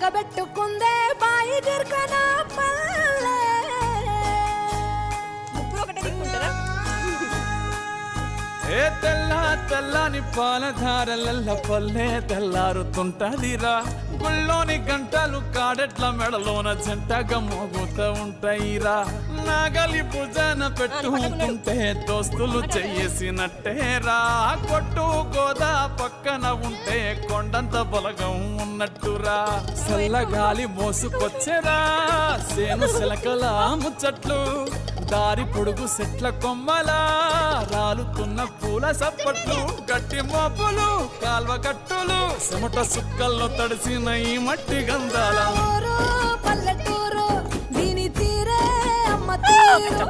తగబెట్టుకుందే బాయి గిర్కన పల్లె. ముగ్గురు ఒకటే దిక్కుంటారా? ఏ తెల్లని పాలధారలల్ల పల్లె తెల్లారుతుంటదిరా. గుళ్ళోని గంటలు కాడెట్ల మెడలోన జంటగా మోగుతూ ఉంటాయిరా. నాగలి భుజాన పెట్టుకుంటే దోస్తులు చెయ్యేసినట్టేరా. కొట్టు గోదా పక్కన ఉంటే కొండంత బలగం ఉన్నట్టురా. చల్లగాలి మోసుకొచ్చేరా సేను శిలకల ముచ్చట్లు. దారి పొడుగు చెట్ల కొమ్మలా రాలుతున్న పూల సప్పట్లు. గట్టి మోపులు కాల్వ గట్టులు చెమట సుక్కల్లో తడిసిన ఈ మట్టి గంధాల పల్లెటూరు దీని తీరే అమ్మ తీరు.